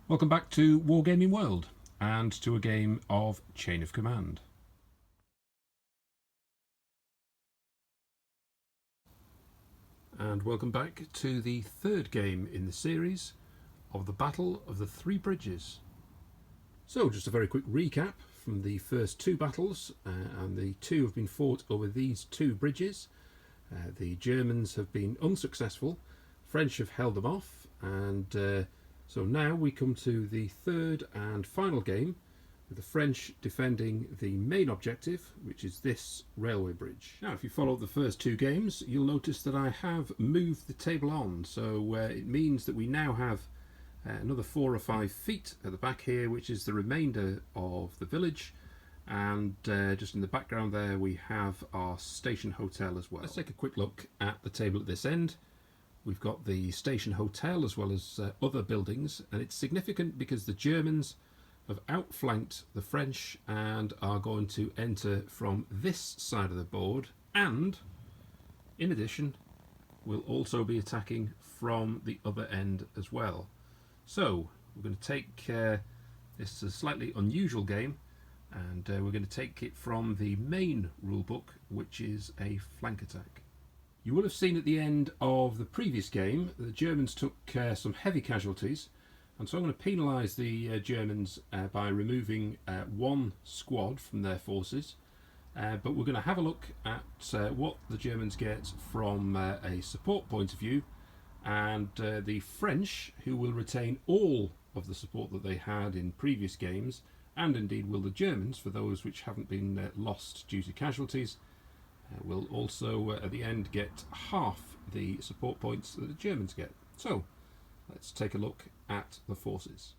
Welcome back to Wargaming World and to a game of Chain of Command. And welcome back to the third game in the series of the Battle of the Three Bridges. So just a very quick recap from the first two battles, and the two have been fought over these two bridges. The Germans have been unsuccessful, French have held them off, and so now we come to the third and final game, with the French defending the main objective, which is this railway bridge. Now, if you followed the first two games, you'll notice that I have moved the table on, so it means that we now have another 4 or 5 feet at the back here, which is the remainder of the village, and just in the background there we have our station hotel as well. Let's take a quick look at the table at this end. We've got the station hotel as well as other buildings, and it's significant because the Germans have outflanked the French and are going to enter from this side of the board, and in addition will also be attacking from the other end as well. So we're going to take this is a slightly unusual game, and we're going to take it from the main rulebook, which is a flank attack. You will have seen at the end of the previous game that the Germans took some heavy casualties, and so I'm going to penalise the Germans by removing one squad from their forces, but we're going to have a look at what the Germans get from a support point of view, and the French, who will retain all of the support that they had in previous games, and indeed will the Germans, for those which haven't been lost due to casualties, will also at the end get half the support points that the Germans get. So let's take a look at the forces.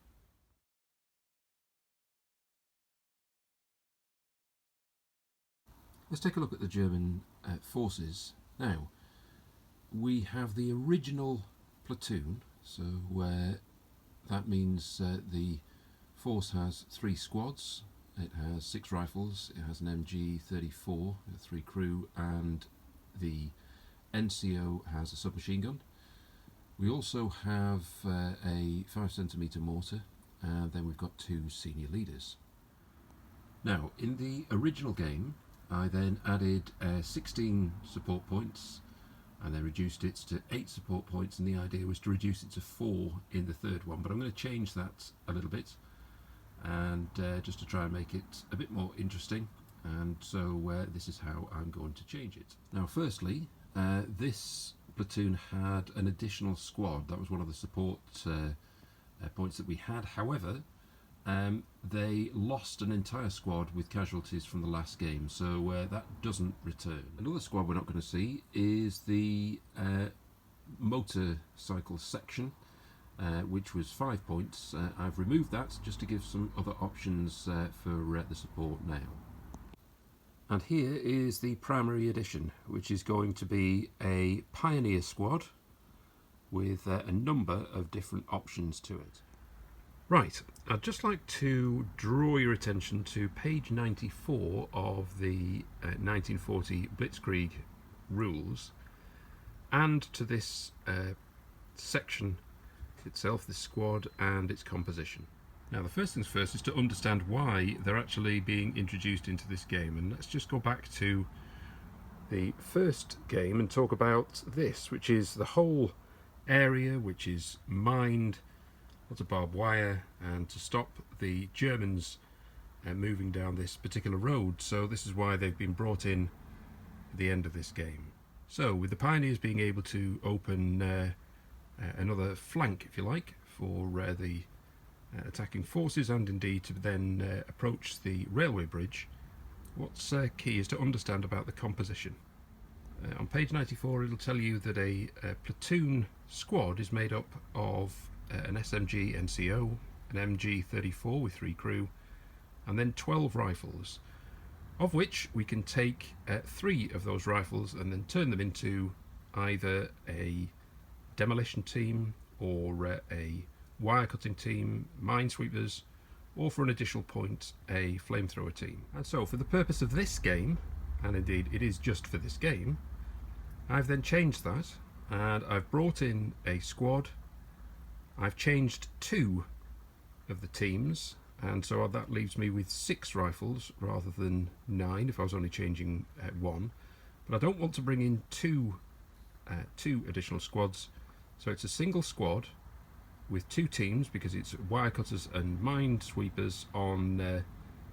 Let's take a look at the German forces. Now, we have the original platoon, so that means the force has 3 squads. It has 6 rifles, it has an MG-34, 3 crew, and the NCO has a submachine gun. We also have a 5cm mortar, and then we've got 2 senior leaders. Now, in the original game, I then added 16 support points, and then reduced it to 8 support points, and the idea was to reduce it to 4 in the third one, but I'm going to change that a little bit, and just to try and make it a bit more interesting, and so this is how I'm going to change it. Now, firstly, this platoon had an additional squad. That was one of the support points that we had. However, they lost an entire squad with casualties from the last game, so that doesn't return. Another squad we're not going to see is the motorcycle section, which was 5 points. I've removed that just to give some other options for the support now. And here is the primary edition, which is going to be a pioneer squad with a number of different options to it. Right, I'd just like to draw your attention to page 94 of the 1940 Blitzkrieg rules, and to this section itself, this squad and its composition. Now, the first things first is to understand why they're actually being introduced into this game, and let's just go back to the first game and talk about this, which is the whole area which is mined, lots of barbed wire, and to stop the Germans moving down this particular road. So this is why they've been brought in at the end of this game. So with the Pioneers being able to open another flank, if you like, for the attacking forces, and indeed to then approach the railway bridge, what's key is to understand about the composition. On page 94 it'll tell you that a platoon squad is made up of an SMG NCO, an MG-34 with 3 crew, and then 12 rifles, of which we can take 3 of those rifles and then turn them into either a demolition team or a wire cutting team, minesweepers, or for an additional point a flamethrower team. And so for the purpose of this game, and indeed it is just for this game, I've then changed that, and I've brought in a squad. I've changed 2 of the teams, and so that leaves me with 6 rifles rather than 9 if I was only changing 1. But I don't want to bring in two additional squads, so it's a single squad with 2 teams because it's wirecutters and minesweepers on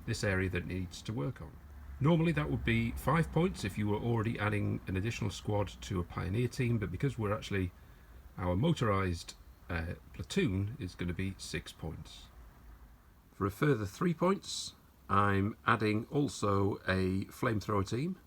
this area that needs to work on. Normally that would be 5 points if you were already adding an additional squad to a pioneer team, but because we're actually our motorised platoon is going to be 6 points. For a further 3 points, I'm adding also a flamethrower team.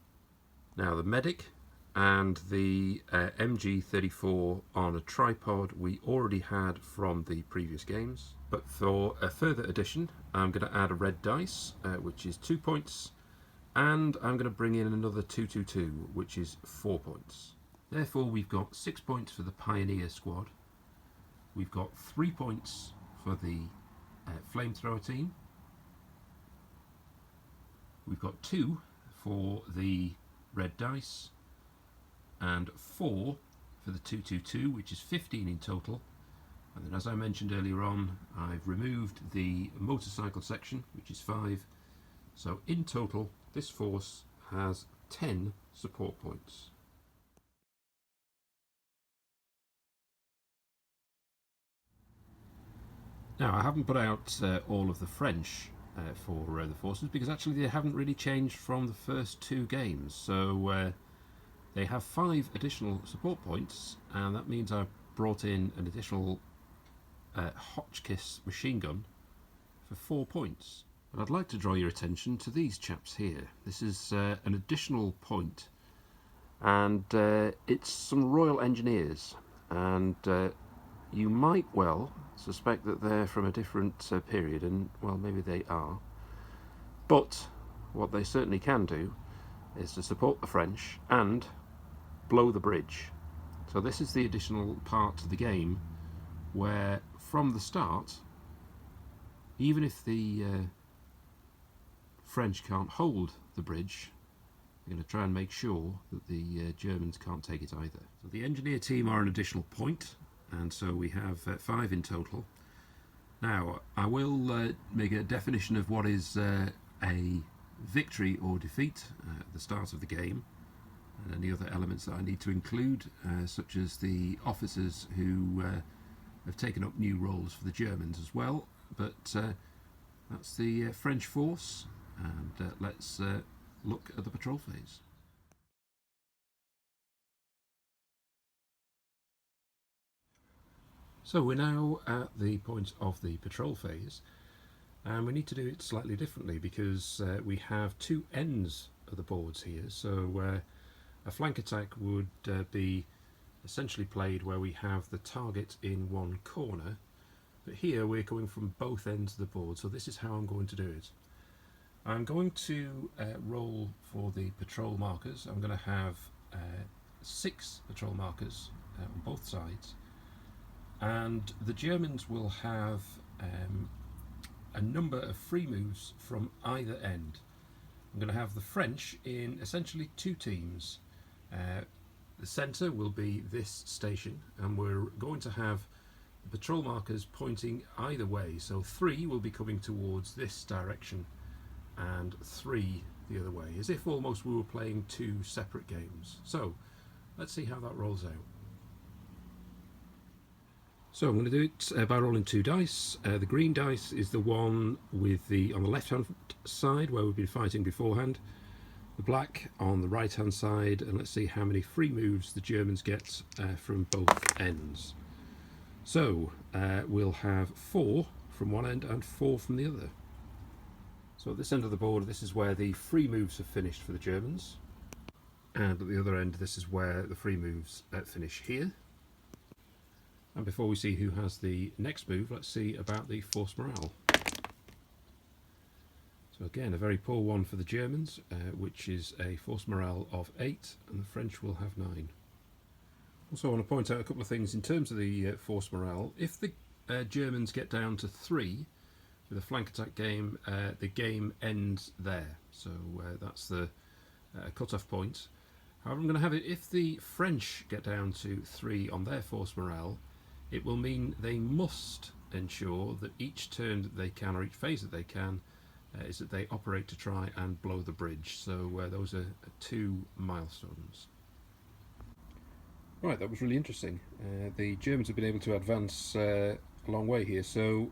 Now the medic and the MG34 on a tripod we already had from the previous games, but for a further addition I'm going to add a red dice, which is 2 points, and I'm going to bring in another 222, which is 4 points. Therefore we've got 6 points for the pioneer squad, we've got 3 points for the flamethrower team, we've got 2 for the red dice, and 4 for the 222, which is 15 in total. And then, as I mentioned earlier on, I've removed the motorcycle section, which is 5. So in total this force has 10 support points. Now I haven't put out all of the French for the forces because actually they haven't really changed from the first 2 games, so they have 5 additional support points, and that means I've brought in an additional Hotchkiss machine gun for 4 points. But I'd like to draw your attention to these chaps here. This is an additional point, and it's some Royal Engineers, and you might well suspect that they're from a different period, and well, maybe they are, but what they certainly can do is to support the French and blow the bridge. So this is the additional part to the game where from the start, even if the French can't hold the bridge, they're going to try and make sure that the Germans can't take it either. So the engineer team are an additional point, and so we have 5 in total. Now I will make a definition of what is a victory or defeat at the start of the game, and any other elements that I need to include, such as the officers who have taken up new roles for the Germans as well. But that's the French force, and let's look at the patrol phase. So we're now at the point of the patrol phase, and we need to do it slightly differently because we have 2 ends of the boards here. So a flank attack would be essentially played where we have the target in one corner, but here we're coming from both ends of the board, so this is how I'm going to do it. I'm going to roll for the patrol markers. I'm going to have 6 patrol markers on both sides, and the Germans will have a number of free moves from either end. I'm going to have the French in essentially 2 teams. The centre will be this station, and we're going to have the patrol markers pointing either way, so 3 will be coming towards this direction and 3 the other way, as if almost we were playing 2 separate games. So let's see how that rolls out. So I'm going to do it by rolling 2 dice. The green dice is the one with on the left hand side where we've been fighting beforehand, the black on the right hand side, and let's see how many free moves the Germans get from both ends. So we'll have 4 from one end and 4 from the other. So at this end of the board, this is where the free moves have finished for the Germans, and at the other end this is where the free moves finish here. And before we see who has the next move, let's see about the force morale. So again, a very poor one for the Germans, which is a force morale of 8, and the French will have 9. Also I want to point out a couple of things in terms of the force morale. If the Germans get down to 3 with a flank attack game, the game ends there. So that's the cut-off point. However, I'm going to have it, if the French get down to 3 on their force morale, it will mean they must ensure that each turn that they can, or each phase that they can, is that they operate to try and blow the bridge. So those are 2 milestones. Right, that was really interesting. The Germans have been able to advance a long way here. So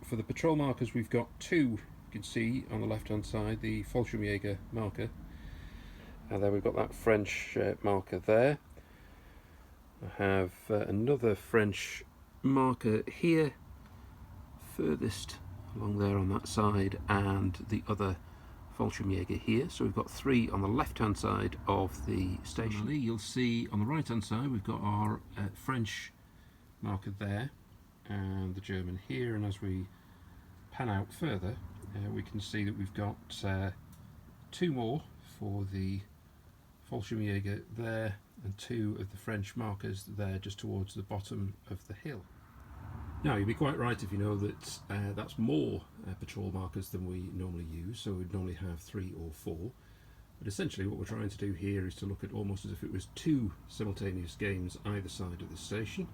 for the patrol markers, we've got 2, you can see on the left hand side, the Fallschirmjäger marker, and then we've got that French marker there. I have another French marker here, furthest along there on that side, and the other Fallschirmjäger here. So we've got 3 on the left hand side of the station. Finally, you'll see on the right hand side we've got our French marker there and the German here, and as we pan out further we can see that we've got 2 more for the Fallschirmjäger there and 2 of the French markers there just towards the bottom of the hill. Now, you'd be quite right if you know that that's more patrol markers than we normally use, so we'd normally have 3 or 4. But essentially what we're trying to do here is to look at almost as if it was 2 simultaneous games either side of the station.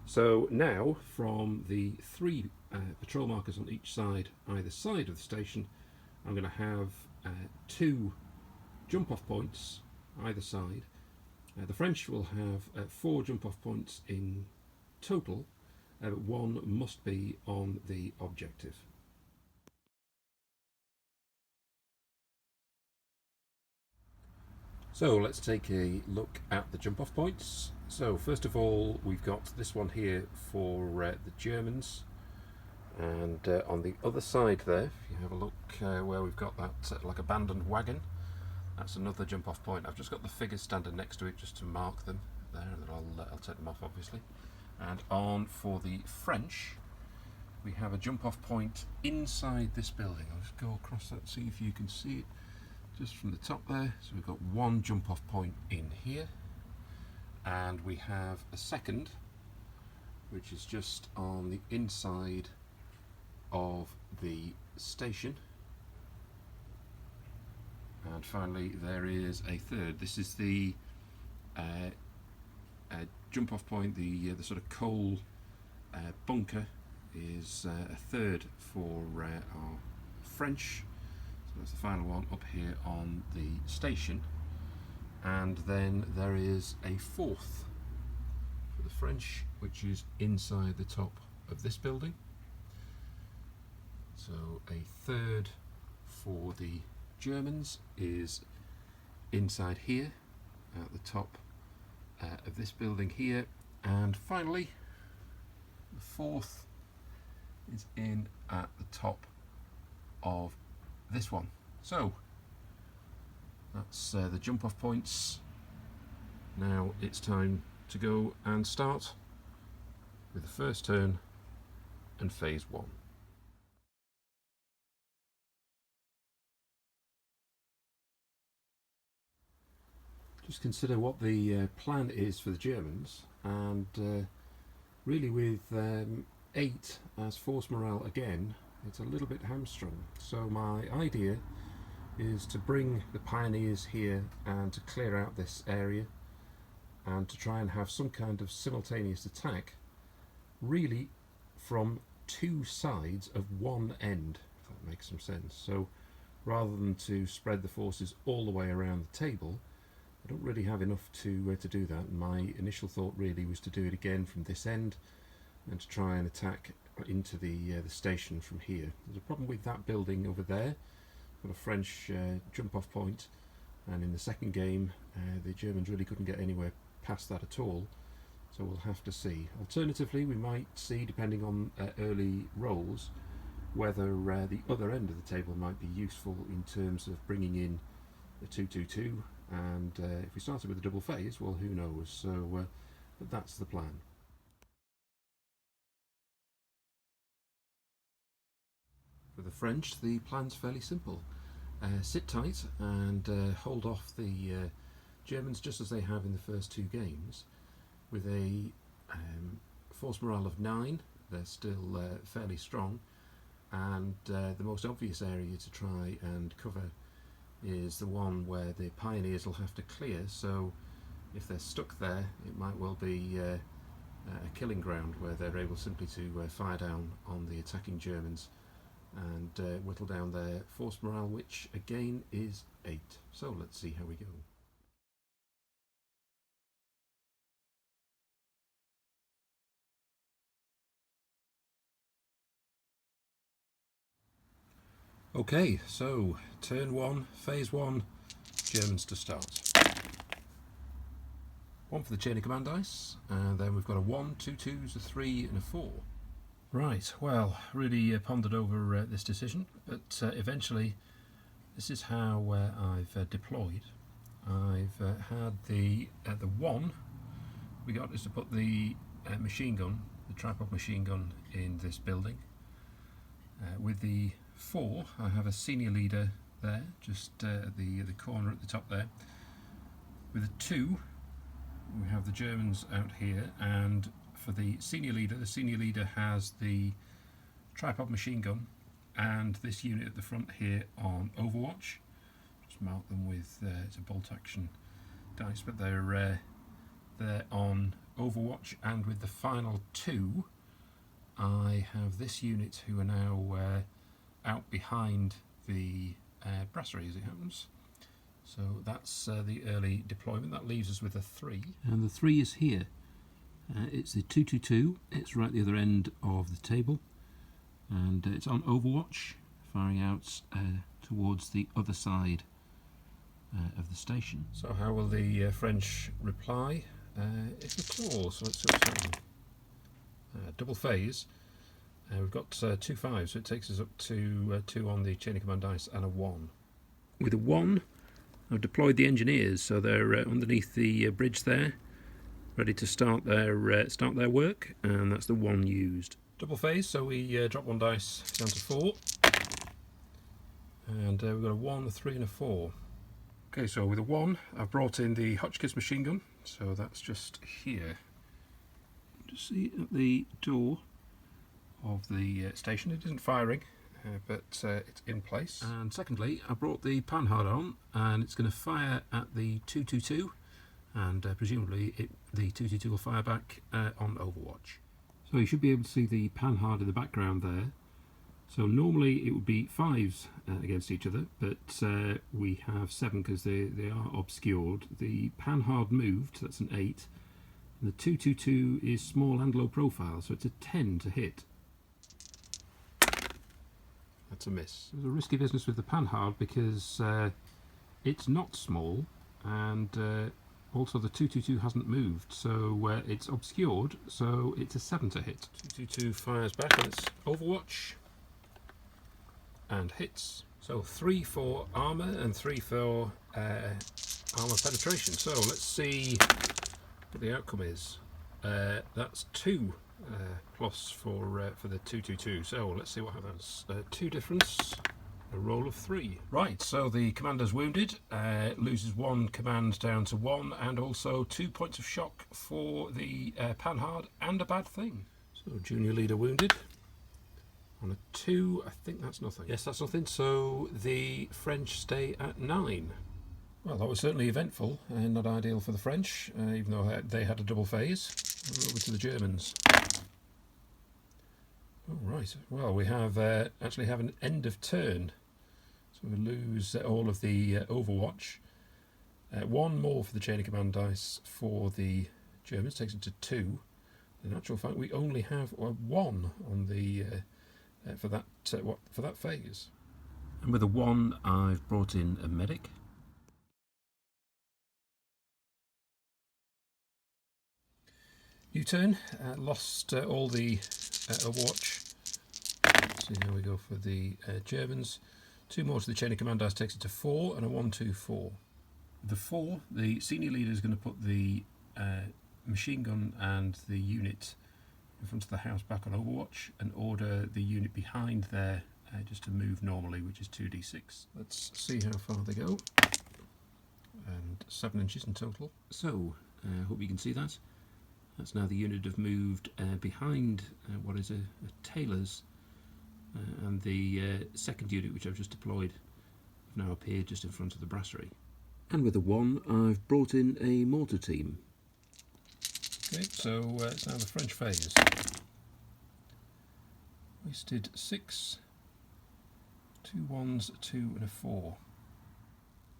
So now, from the 3 patrol markers on each side, either side of the station, I'm going to have 2 jump-off points either side. The French will have 4 jump-off points in total, but 1 must be on the objective. So let's take a look at the jump-off points. So first of all, we've got this one here for the Germans, and on the other side there, if you have a look where we've got that like abandoned wagon, that's another jump-off point. I've just got the figures standing next to it just to mark them there, and then I'll take them off obviously. And on for the French, we have a jump-off point inside this building. I'll just go across that, see if you can see it just from the top there. So we've got 1 jump-off point in here, and we have a second, which is just on the inside of the station. And finally, there is a third. This is the jump-off point, the sort of coal bunker is a third for our French. So that's the final one up here on the station. And then there is a 4th for the French, which is inside the top of this building. So a 3rd for the Germans is inside here at the top of this building here, and finally the 4th is in at the top of this one. So that's the jump off points. Now it's time to go and start with the first turn and phase 1. Just consider what the plan is for the Germans, and really with 8 as force morale again, it's a little bit hamstrung. So my idea is to bring the pioneers here and to clear out this area and to try and have some kind of simultaneous attack, really from 2 sides of one end, if that makes some sense. So rather than to spread the forces all the way around the table, I don't really have enough to do that, and my initial thought really was to do it again from this end and to try and attack into the station from here. There's a problem with that building over there, got a French jump off point, and in the second game the Germans really couldn't get anywhere past that at all, so we'll have to see. Alternatively, we might see, depending on early rolls, whether the other end of the table might be useful in terms of bringing in the 2-2-2, and if we started with a double phase, well, who knows. So but that's the plan. For the French, the plan's fairly simple. Sit tight and hold off the Germans just as they have in the first 2 games. With a force morale of 9, they're still fairly strong, and the most obvious area to try and cover is the one where the pioneers will have to clear. So if they're stuck there, it might well be a killing ground where they're able simply to fire down on the attacking Germans and whittle down their force morale, which again is 8. So let's see how we go. Okay, so turn 1, phase 1, Germans to start. 1 for the chain of command dice, and then we've got a 1, 2 2s, a 3 and a 4. Right, well, really pondered over this decision, but eventually this is how I've deployed. I've had the 1 we got is to put the machine gun, the tripod machine gun, in this building. With the 4, I have a senior leader there, just at the corner at the top there. With the 2, we have the Germans out here, and for the senior leader has the tripod machine gun and this unit at the front here on Overwatch. Just mark them with it's a bolt action dice, but they're on Overwatch. And with the final 2, I have this unit who are now out behind the brasserie as it happens. So that's the early deployment. That leaves us with a 3. And the 3 is here. It's the 222. It's right at the other end of the table. And it's on Overwatch, firing out towards the other side of the station. So how will the French reply, if at all? So let's see what's happening. Double phase. We've got 2 5s, so it takes us up to 2 on the chain of command dice and a 1. With a 1, I've deployed the engineers, so they're underneath the bridge there, ready to start their work, and that's the 1 used. Double phase, so we drop 1 dice down to 4, and we've got a 1, a 3 and a 4. Okay, so with a 1, I've brought in the Hotchkiss machine gun, so that's just here. Just see at the door of the station. It isn't firing, but it's in place. And secondly, I brought the Panhard on, and it's going to fire at the 222, and presumably the 222 will fire back on Overwatch. So you should be able to see the Panhard in the background there. So normally it would be 5s against each other, but we have 7 because they are obscured. The Panhard moved, so that's an 8. And the 222 is small and low profile, so it's a 10 to hit. That's a miss. It was a risky business with the Panhard because it's not small, and also the 222 hasn't moved, so it's obscured, so it's a 7 to hit. 222 fires back on its Overwatch and hits. So 3 for armour and 3 for armour penetration. So let's see what the outcome is. That's 2 plus for the 222. So let's see what happens. 2 difference, a roll of 3. Right, so the commander's wounded, loses 1 command down to 1, and also 2 points of shock for the Panhard, and a bad thing. So junior leader wounded. On a 2, I think that's nothing. Yes, that's nothing. So the French stay at 9. Well, that was certainly eventful and not ideal for the French, even though they had a double phase. Over to the Germans. Oh, right. Well, we have actually have an end of turn, so we lose all of the Overwatch. 1 more for the chain of command dice for the Germans takes it to 2. In actual fact, we only have 1 on the for that phase. And with a 1, I've brought in a medic. U-turn, lost all the Overwatch. So now we go for the Germans. 2 more to the chain of command dice takes it to 4, and a 1, 2, 4. The 4, the senior leader is going to put the machine gun and the unit in front of the house back on Overwatch, and order the unit behind there just to move normally, which is 2d6. Let's see how far they go. And 7 inches in total. So, hope you can see that. That's now the unit have moved behind what is a tailor's, and the second unit, which I've just deployed, have now appeared just in front of the brasserie. And with a 1, I've brought in a mortar team. Okay, so it's now the French phase. Wasted 6, 2 1s, 2 and a 4.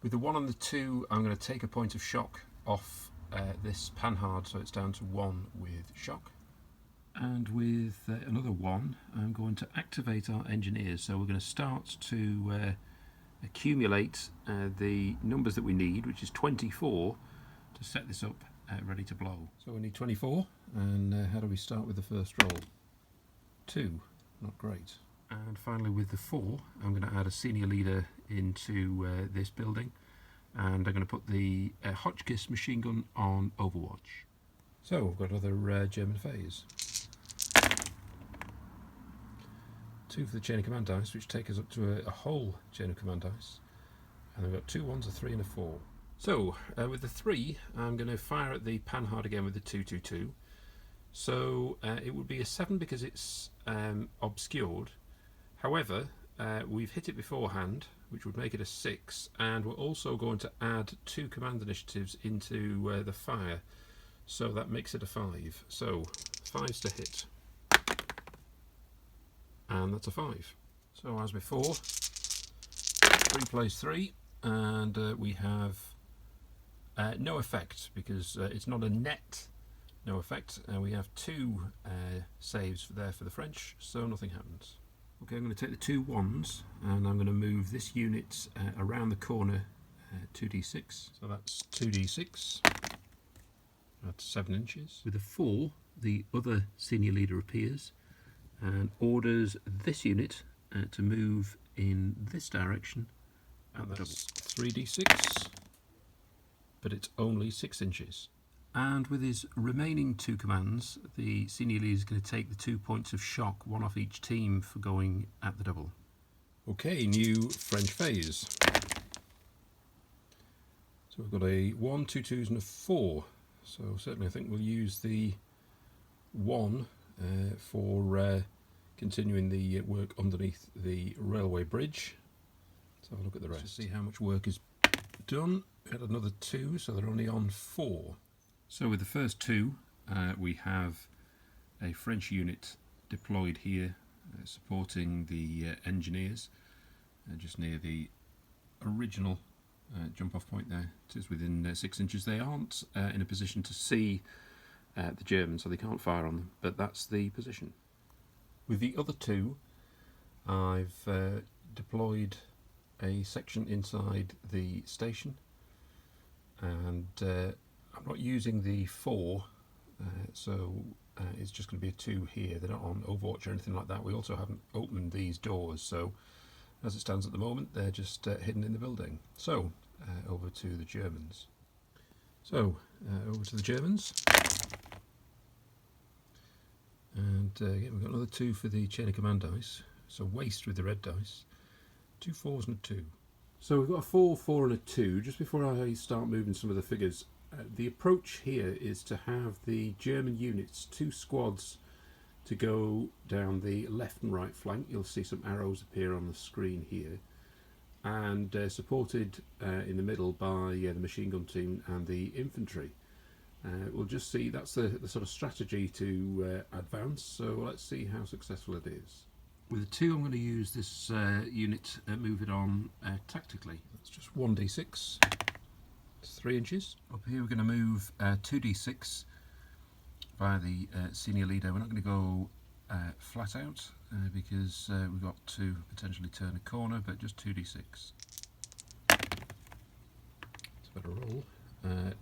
With the 1 and the 2, I'm going to take a point of shock off this panhard, so it's down to 1 with shock. And with another 1, I'm going to activate our engineers. So we're going to start to accumulate the numbers that we need, which is 24, to set this up ready to blow. So we need 24, and how do we start with the first roll? 2, not great. And finally with the 4, I'm going to add a senior leader into this building, and I'm going to put the Hotchkiss machine gun on Overwatch. So we've got another German phase. 2 for the chain of command dice, which take us up to a whole chain of command dice. And we've got 2 1s, a 3 and a 4. So with the 3, I'm going to fire at the panhard again with the 2-2-2. So it would be a 7 because it's obscured. However, we've hit it beforehand, which would make it a 6, and we're also going to add 2 command initiatives into the fire, so that makes it a 5. So 5's to hit, and that's a 5. So as before, 3 plays 3, and we have no effect because it's not a net no effect, and we have 2 saves there for the French, so nothing happens. Okay, I'm going to take the 2 1s, and I'm going to move this unit around the corner 2d6. So that's 2d6. That's 7 inches. With a 4, the other senior leader appears and orders this unit to move in this direction at the double. 3d6, but it's only 6 inches. And with his remaining 2 commands, the senior leader is going to take the 2 points of shock, 1 off each team, for going at the double. Okay, new French phase. So we've got a 1, 2 2s and a 4. So certainly I think we'll use the 1 for continuing the work underneath the railway bridge. Let's have a look at the rest. Let's see how much work is done. We had another 2, so they're only on 4. So with the first 2, we have a French unit deployed here, supporting the engineers, just near the original jump-off point there. It is within 6 inches. They aren't in a position to see the Germans, so they can't fire on them, but that's the position. With the other 2, I've deployed a section inside the station, and I'm not using the 4, so it's just going to be a 2 here. They're not on Overwatch or anything like that. We also haven't opened these doors, so as it stands at the moment, they're just hidden in the building. So, over to the Germans. So, over to the Germans. And again, we've got another 2 for the chain of command dice. So, waste with the red dice. 2 4s and a 2. So, we've got a 4, 4 and a 2. Just before I start moving some of the figures, the approach here is to have the German units, 2 squads, to go down the left and right flank. You'll see some arrows appear on the screen here, and supported in the middle by the machine gun team and the infantry. We'll just see that's the sort of strategy to advance, so let's see how successful it is. With the 2, I'm going to use this unit, move it on tactically. That's just 1d6. It's 3 inches. Up here we're going to move 2d6 via the senior leader. We're not going to go flat out because we've got to potentially turn a corner, but just 2d6. It's a better roll.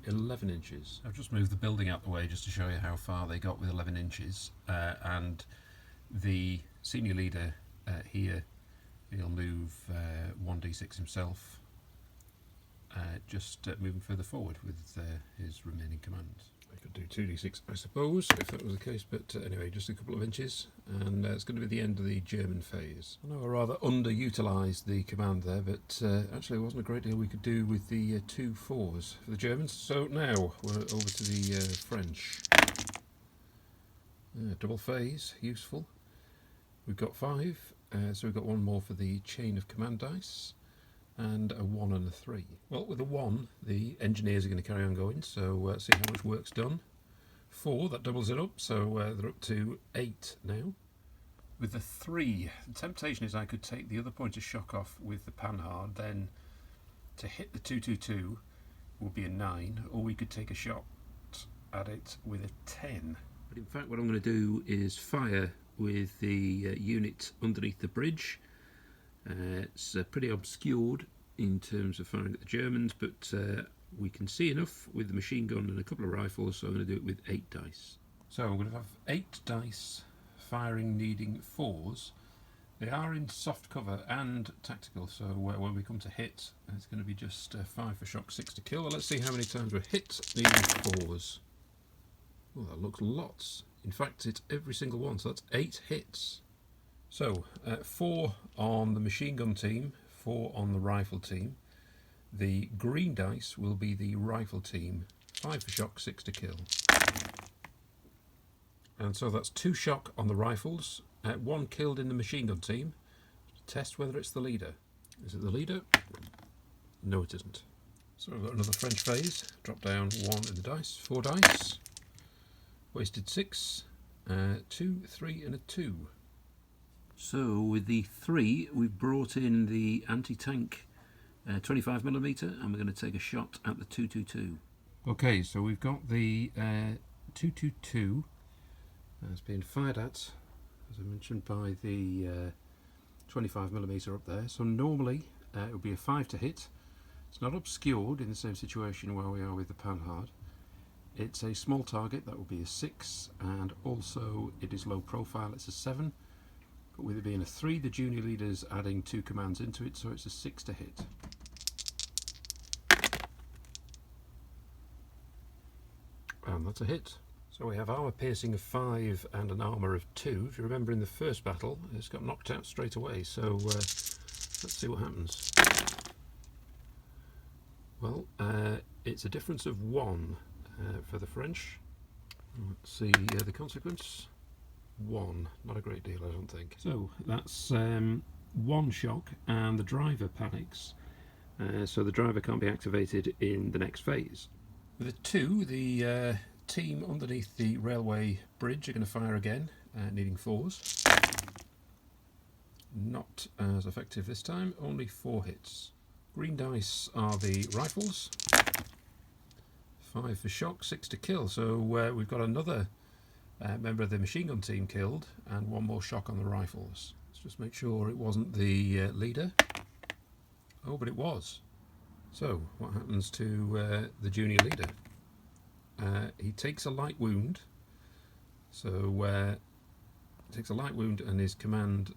11 inches. I've just moved the building out the way just to show you how far they got with 11 inches. And the senior leader here, he'll move 1d6 himself. Just moving further forward with his remaining commands. I could do 2d6, I suppose, if that was the case, but anyway, just a couple of inches, and it's going to be the end of the German phase. I know I rather underutilised the command there, but actually there wasn't a great deal we could do with the 2 4s for the Germans. So now we're over to the French. Double phase, useful. We've got 5, so we've got 1 more for the chain of command dice, and a 1 and a 3. Well, with a 1, the engineers are going to carry on going, so see how much work's done. 4, that doubles it up, so they're up to 8 now. With the 3, the temptation is I could take the other point of shock off with the panhard, then to hit the 222 will be a 9, or we could take a shot at it with a 10. But in fact what I'm going to do is fire with the unit underneath the bridge. It's pretty obscured in terms of firing at the Germans, but we can see enough with the machine gun and a couple of rifles, so I'm going to do it with 8 dice. So I'm going to have 8 dice, firing needing 4s. They are in soft cover and tactical, so when we come to hit, it's going to be just 5 for shock, 6 to kill. Well, let's see how many times we're hit needing 4s. Oh, that looks lots. In fact, it's every single one, so that's 8 hits. So, 4 on the machine gun team, 4 on the rifle team. The green dice will be the rifle team, 5 for shock, 6 to kill. And so that's 2 shock on the rifles, 1 killed in the machine gun team. Test whether it's the leader. Is it the leader? No, it isn't. So we've got another French phase. Drop down 1 in the dice, 4 dice. Wasted 6, 2, 3 and a 2. So with the 3 we've brought in the anti-tank 25mm and we're going to take a shot at the 222. Okay, so we've got the 222 that's being fired at, as I mentioned, by the 25mm up there. So normally it would be a 5 to hit. It's not obscured in the same situation where we are with the panhard. It's a small target, that will be a 6, and also it is low profile, it's a 7. But with it being a 3, the junior leader's adding 2 commands into it, so it's a 6 to hit. And that's a hit. So we have armour piercing of 5 and an armour of 2. If you remember in the first battle, it's got knocked out straight away, so let's see what happens. Well, it's a difference of 1 for the French. Let's see the consequence. 1, not a great deal I don't think. So that's 1 shock and the driver panics, so the driver can't be activated in the next phase. With a 2, the team underneath the railway bridge are going to fire again, needing 4s. Not as effective this time, only 4 hits. Green dice are the rifles. 5 for shock, 6 to kill, so we've got another member of the machine gun team killed and 1 more shock on the rifles. Let's just make sure it wasn't the leader. Oh, but it was. So what happens to the junior leader? He takes a light wound, so takes a light wound and his command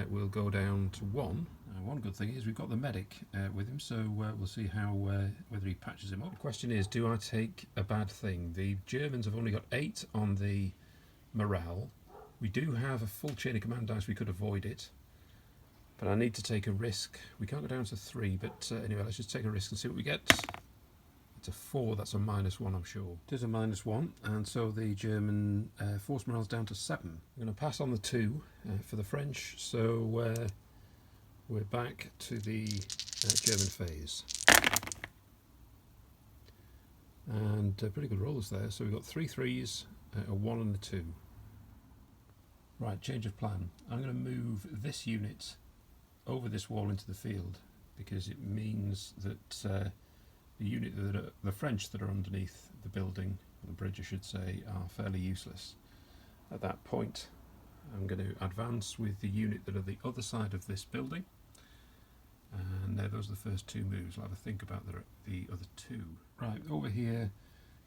will go down to 1. One good thing is we've got the medic with him, so we'll see how whether he patches him up. The question is, do I take a bad thing? The Germans have only got 8 on the morale. We do have a full chain of command dice, we could avoid it, but I need to take a risk. We can't go down to 3, but anyway, let's just take a risk and see what we get. It's a 4, that's a -1 I'm sure. It is a -1, and so the German force morale is down to 7. I'm going to pass on the 2 for the French, so we're back to the German phase. And pretty good rolls there, so we've got 3 3s, a 1 and a 2. Right, change of plan. I'm going to move this unit over this wall into the field, because it means that the unit that are, the French that are underneath the building, or the bridge I should say, are fairly useless. At that point I'm going to advance with the unit that are the other side of this building, and those are the first 2 moves. I'll have a think about the other 2. Right, over here,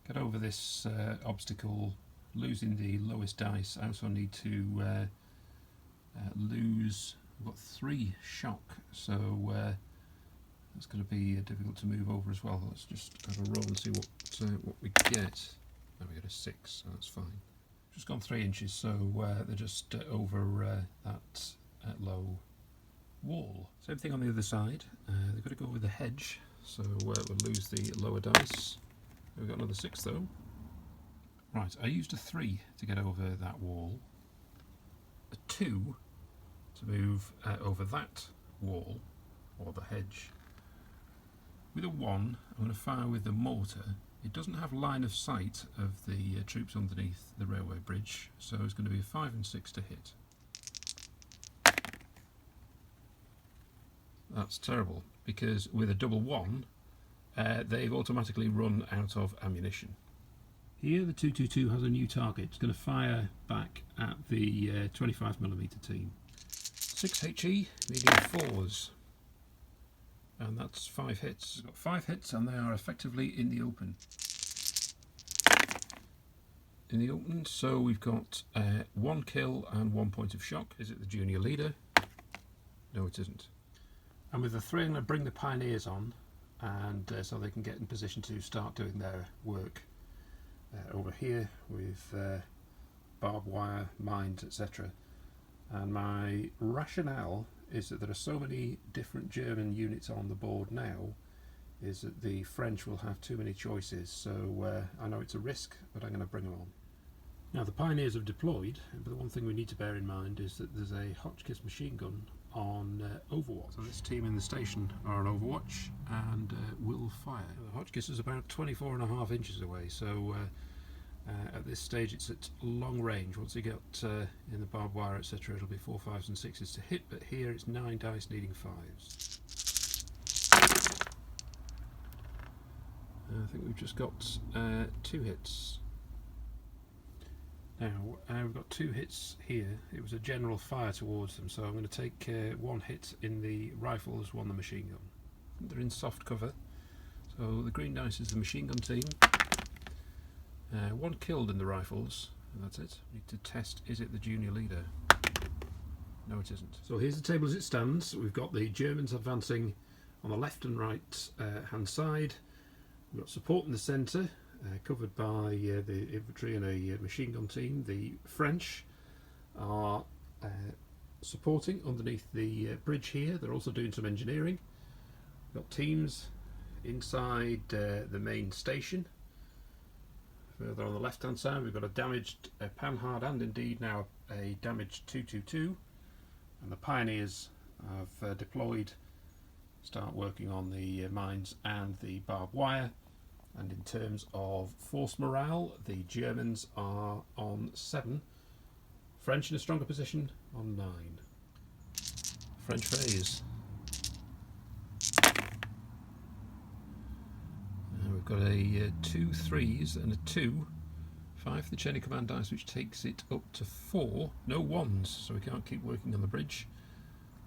get over this obstacle, losing the lowest dice. I also need to lose, I've got 3 shock, so it's going to be difficult to move over as well. Let's just have a roll and see what we get. Now we get a 6, so that's fine. Just gone 3 inches, so they're just over that low wall. Same thing on the other side. They've got to go with the hedge, so we'll lose the lower dice. We've got another 6 though. Right, I used a 3 to get over that wall, a 2 to move over that wall, or the hedge. With a 1, I'm going to fire with the mortar It doesn't have line of sight of the troops underneath the railway bridge, so it's going to be a 5 and 6 to hit. That's terrible, because with a double 1, they've automatically run out of ammunition. Here the 222 has a new target. It's going to fire back at the 25mm team. 6 HE, needing 4s. And that's 5 hits. We've got 5 hits and they are effectively in the open. So we've got 1 kill and 1 point of shock. Is it the junior leader? No, it isn't. And with the 3, I'm going to bring the pioneers on, and so they can get in position to start doing their work over here with barbed wire, mines, etc. And my rationale is that there are so many different German units on the board now, is that the French will have too many choices. So I know it's a risk, but I'm going to bring them on. Now the pioneers have deployed, but the one thing we need to bear in mind is that there's a Hotchkiss machine gun on Overwatch. So this team in the station are on Overwatch and will fire. The Hotchkiss is about 24.5 inches away, so at this stage it's at long range. Once you get in the barbed wire, etc., it'll be 4, 5s and 6s to hit, but here it's 9 dice needing 5s. I think we've just got 2 hits. Now we've got 2 hits here. It was a general fire towards them, so I'm going to take 1 hit in the rifles, 1 the machine gun. They're in soft cover, so the green dice is the machine gun team. 1 killed in the rifles, and that's it. We need to test, is it the junior leader? No, it isn't. So here's the table as it stands. We've got the Germans advancing on the left and right hand side. We've got support in the centre, covered by the infantry and a machine gun team. The French are supporting underneath the bridge here. They're also doing some engineering. We've got teams inside the main station. Further on the left hand side we've got a damaged Panhard and indeed now a damaged 222, and the pioneers have deployed, start working on the mines and the barbed wire. And in terms of force morale, the Germans are on 7, French in a stronger position on 9. French phase. We've got a 2 3s and a 2, 5 the chain of command dice, which takes it up to 4. No 1s, so we can't keep working on the bridge.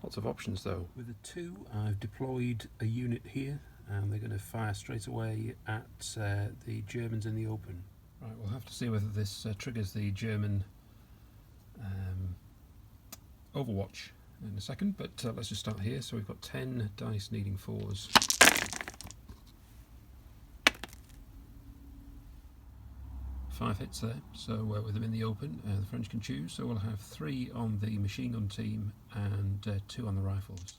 Lots of options though. With the 2, I've deployed a unit here, and they're going to fire straight away at the Germans in the open. Right, we'll have to see whether this triggers the German Overwatch in a second, but let's just start here. So we've got 10 dice needing 4s. Five hits there, so with them in the open, the French can choose. So we'll have 3 on the machine gun team and 2 on the rifles.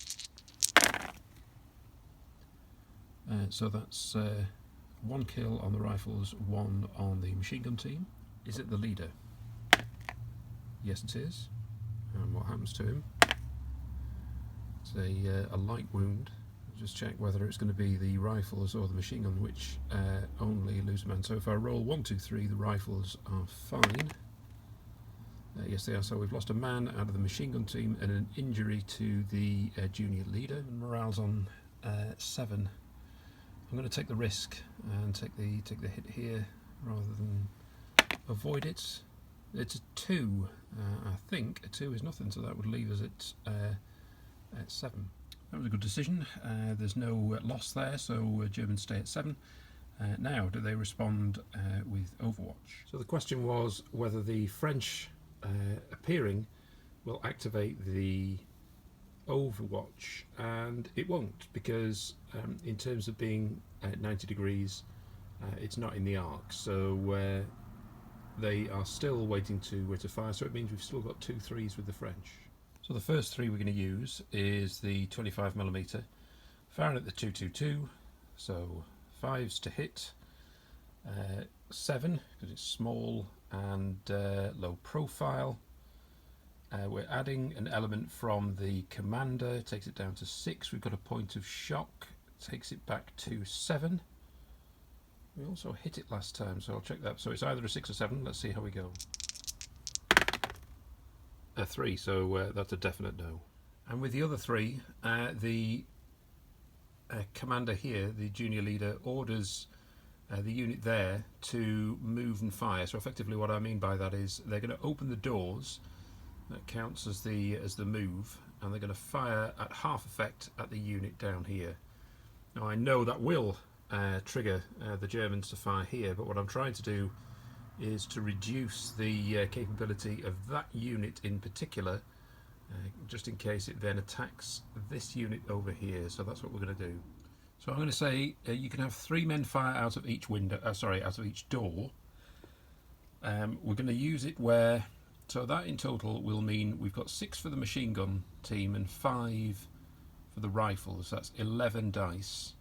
So that's 1 kill on the rifles, 1 on the machine gun team. Is it the leader? Yes, it is. And what happens to him? It's a light wound. Just check whether it's going to be the rifles or the machine gun, which only lose a man. So if I roll 1, 2, 3, the rifles are fine. Yes, they are. So we've lost a man out of the machine gun team and an injury to the junior leader. And morale's on 7. I'm going to take the risk and take the hit here rather than avoid it. It's a 2. I think a 2 is nothing, so that would leave us at 7. That was a good decision. There's no loss there, so Germans stay at 7. Now, do they respond with Overwatch? So the question was whether the French appearing will activate the Overwatch, and it won't, because in terms of being at 90 degrees, it's not in the arc, so they are still waiting to fire, so it means we've still got 2 3s with the French. So the first 3 we're going to use is the 25mm, firing at the 222, so 5s to hit, 7 because it's small and low profile. We're adding an element from the commander, takes it down to 6. We've got a point of shock, takes it back to 7. We also hit it last time, so I'll check that. So it's either a 6 or 7. Let's see how we go. A 3, so that's a definite no. And with the other 3, the commander here, the junior leader, orders the unit there to move and fire. So effectively what I mean by that is they're going to open the doors. That counts as the move, and they're going to fire at half effect at the unit down here. Now I know that will trigger the Germans to fire here, but what I'm trying to do is to reduce the capability of that unit in particular, just in case it then attacks this unit over here. So that's what we're going to do. So I'm going to say you can have 3 men fire out of each window. Out of each door. We're going to use it where. So that in total will mean we've got 6 for the machine gun team and 5 for the rifles. That's 11 dice.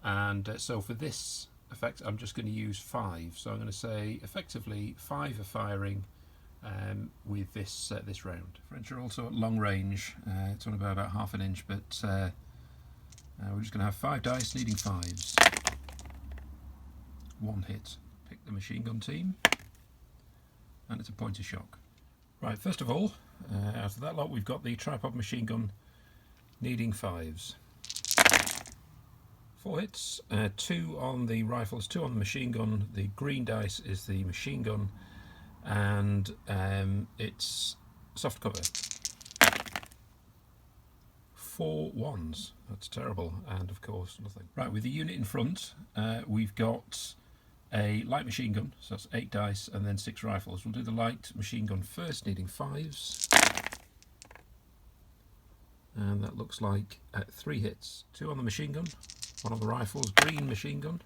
And so for this effect, I'm just going to use 5. So I'm going to say effectively 5 are firing with this this round. French are also at long range. It's only about half an inch, but we're just going to have 5 dice needing 5s. 1 hit. Pick the machine gun team. And it's a point of shock. Right, first of all, out of that lot we've got the tripod machine gun needing 5s. 4 hits, 2 on the rifles, 2 on the machine gun. The green dice is the machine gun, and it's soft cover. 4 ones, that's terrible, and of course nothing. Right, with the unit in front, we've got a light machine gun, so that's 8 dice, and then 6 rifles. We'll do the light machine gun first, needing 5s. And that looks like 3 hits. 2 on the machine gun, 1 on the rifles, green machine gun.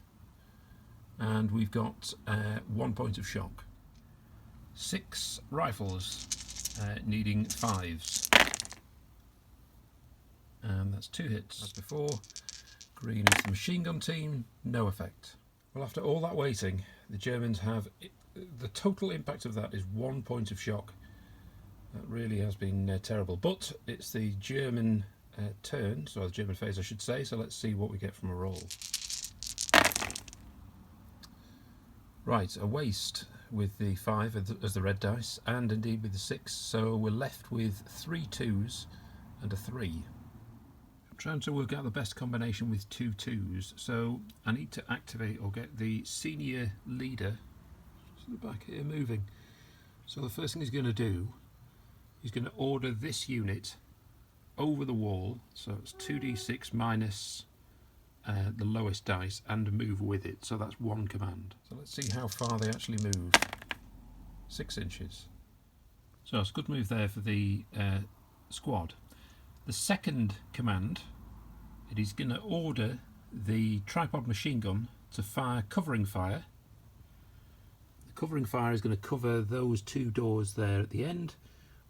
And we've got 1 point of shock. 6 rifles, needing 5s. And that's 2 hits. As before, green is the machine gun team, no effect. Well, after all that waiting, the Germans have, the total impact of that is 1 point of shock. That really has been terrible, but it's the German turn, so the German phase I should say, so let's see what we get from a roll. Right, a waste with the 5 as the red dice, and indeed with the 6, so we're left with 3 2s and a 3. Trying to work out the best combination with 2 2s, so I need to activate or get the senior leader to the back here moving. So the first thing he's going to do, he's going to order this unit over the wall, so it's 2d6 minus the lowest dice and move with it, so that's 1 command. So let's see how far they actually move. 6 inches. So it's a good move there for the squad. The second command, it is going to order the tripod machine gun to fire covering fire. The covering fire is going to cover those 2 doors there at the end,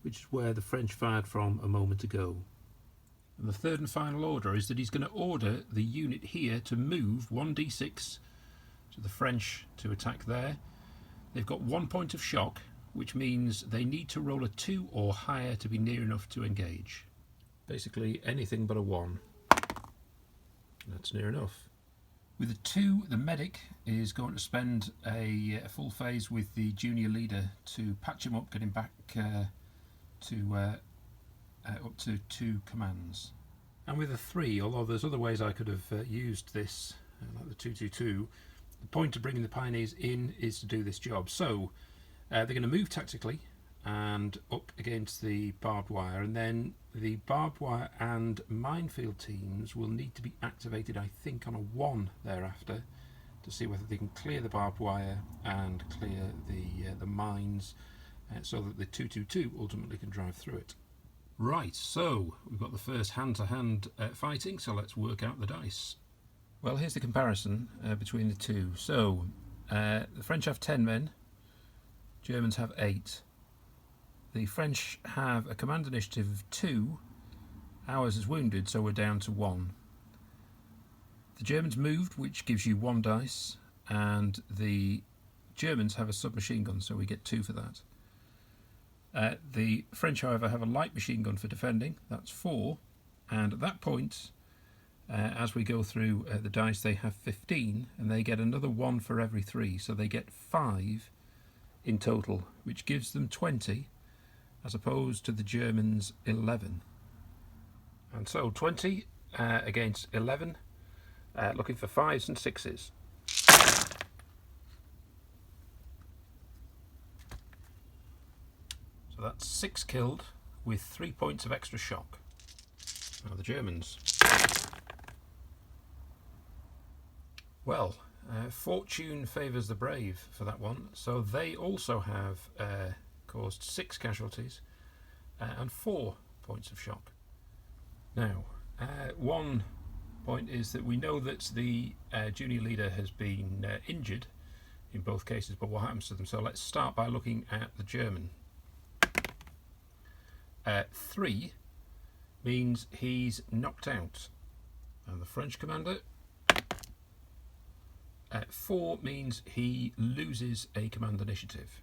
which is where the French fired from a moment ago. And the third and final order is that he's going to order the unit here to move 1d6 to the French to attack there. They've got 1 point of shock, which means they need to roll a 2 or higher to be near enough to engage. Basically anything but a 1. That's near enough. With a 2, the medic is going to spend a full phase with the junior leader to patch him up, get him back up to 2 commands. And with a 3, although there's other ways I could have used this, like the 2-2-2, the point of bringing the pioneers in is to do this job. So they're going to move tactically and up against the barbed wire, and then the barbed wire and minefield teams will need to be activated, I think, on a 1 thereafter to see whether they can clear the barbed wire and clear the mines, so that the 2-2-2 ultimately can drive through it. Right, so we've got the first hand-to-hand fighting, so let's work out the dice. Well, here's the comparison between the two. So the French have 10 men, Germans have 8. The French have a command initiative of 2, ours is wounded, so we're down to 1. The Germans moved, which gives you 1 dice, and the Germans have a submachine gun, so we get 2 for that. The French, however, have a light machine gun for defending, that's 4, and at that point as we go through the dice, they have 15, and they get another 1 for every 3, so they get 5 in total, which gives them 20, as opposed to the Germans' 11. And so 20 against 11, looking for 5s and 6s. So that's 6 killed with 3 points of extra shock. Now the Germans. Well, fortune favours the brave for that one. So they also have caused 6 casualties and 4 points of shock. Now, one point is that we know that the junior leader has been injured in both cases, but what happens to them? So let's start by looking at the German. 3 means he's knocked out. And the French commander. 4 means he loses a command initiative.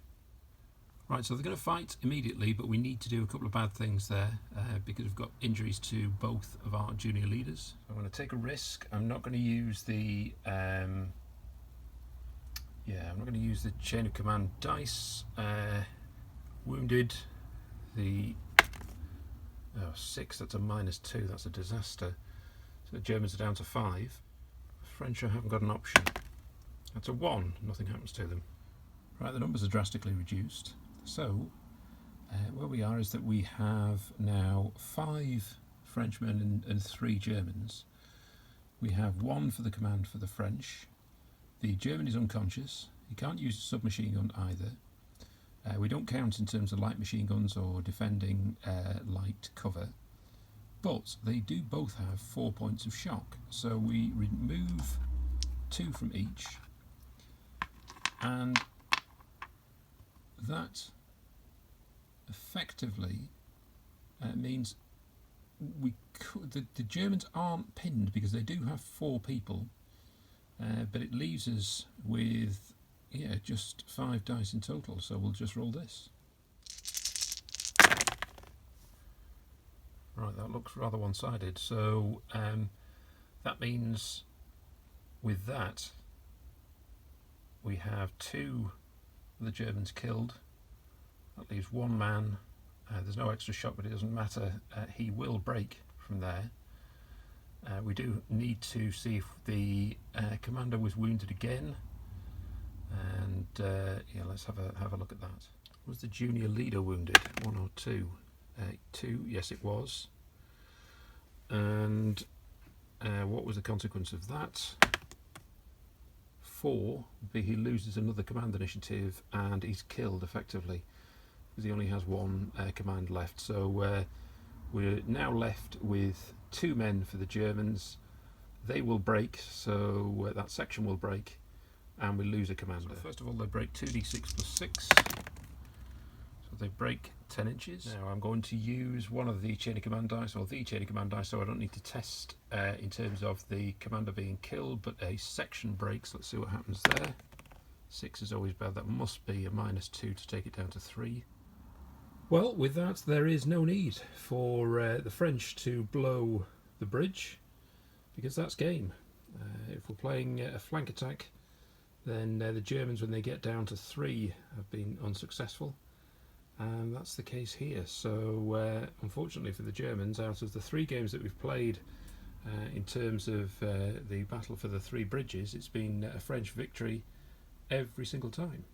Right, so they're going to fight immediately, but we need to do a couple of bad things there because we've got injuries to both of our junior leaders. So I'm going to take a risk. I'm not going to use the I'm not going to use the chain of command dice. Wounded, the 6. That's a -2. That's a disaster. So the Germans are down to 5. The French haven't got an option. That's a 1. Nothing happens to them. Right, the numbers are drastically reduced. So where we are is that we have now 5 Frenchmen and 3 Germans. We have 1 for the command for the French. The German is unconscious. He can't use a submachine gun either. We don't count in terms of light machine guns or defending light cover. But they do both have 4 points of shock. So we remove 2 from each. And that effectively means the Germans aren't pinned because they do have 4 people, but it leaves us with just 5 dice in total. So we'll just roll this. Right, that looks rather one-sided. So that means with that we have 2 of the Germans killed. That leaves 1 man. There's no extra shot, but it doesn't matter. He will break from there. We do need to see if the commander was wounded again. And let's have a look at that. Was the junior leader wounded? 1 or 2? 2, yes it was. And what was the consequence of that? 4 would be he loses another command initiative and he's killed effectively because he only has 1 command left. So we're now left with 2 men for the Germans. They will break, so that section will break and we lose a commander. So first of all, they break 2d6 plus 6. So they break 10 inches. Now I'm going to use one of the chain of command dice, or the chain of command dice, so I don't need to test in terms of the commander being killed, but a section breaks. Let's see what happens there. 6 is always bad. That must be a -2 to take it down to 3. Well, with that, there is no need for the French to blow the bridge, because that's game. If we're playing a flank attack, then the Germans, when they get down to 3, have been unsuccessful. And that's the case here. So unfortunately for the Germans, out of the 3 games that we've played in terms of the battle for the 3 bridges, it's been a French victory every single time.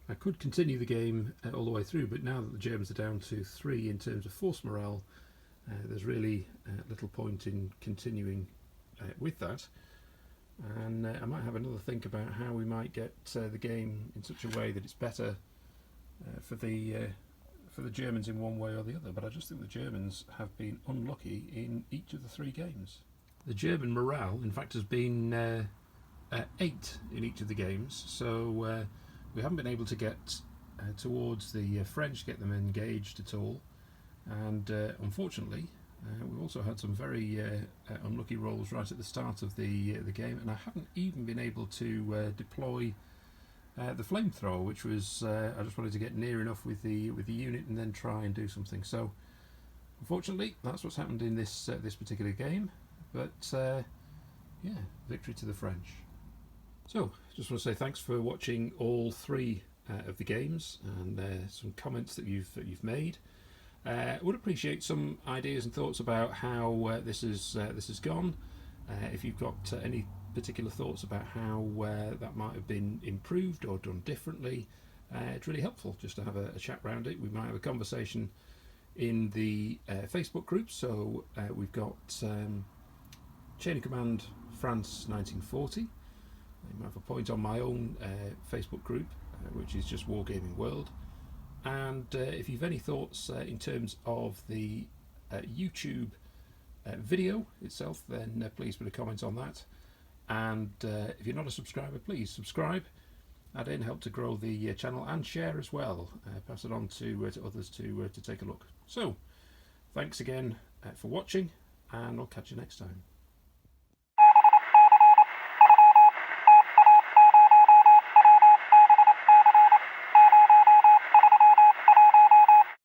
I could continue the game all the way through, but now that the Germans are down to 3 in terms of force morale, there's really little point in continuing with that. And I might have another think about how we might get the game in such a way that it's better for the Germans in one way or the other. But I just think the Germans have been unlucky in each of the 3 games. The German morale, in fact, has been 8 in each of the games. So we haven't been able to get towards the French, get them engaged at all. And unfortunately, we've also had some very unlucky rolls right at the start of the game, and I haven't even been able to deploy the flamethrower, which was I just wanted to get near enough with the unit and then try and do something. So unfortunately, that's what's happened in this this particular game. But yeah, victory to the French. So, just want to say thanks for watching all three of the games, and some comments that you've made. Would appreciate some ideas and thoughts about how this has gone. If you've got any particular thoughts about how that might have been improved or done differently, it's really helpful just to have a chat around it. We might have a conversation in the Facebook group. So we've got Chain of Command France 1940. I might have a point on my own Facebook group, which is just Wargaming World. And if you've any thoughts in terms of the YouTube video itself, then please put a comment on that. And if you're not a subscriber, please subscribe. Add in, help to grow the channel, and share as well. Pass it on to others to take a look. So, thanks again for watching, and I'll catch you next time.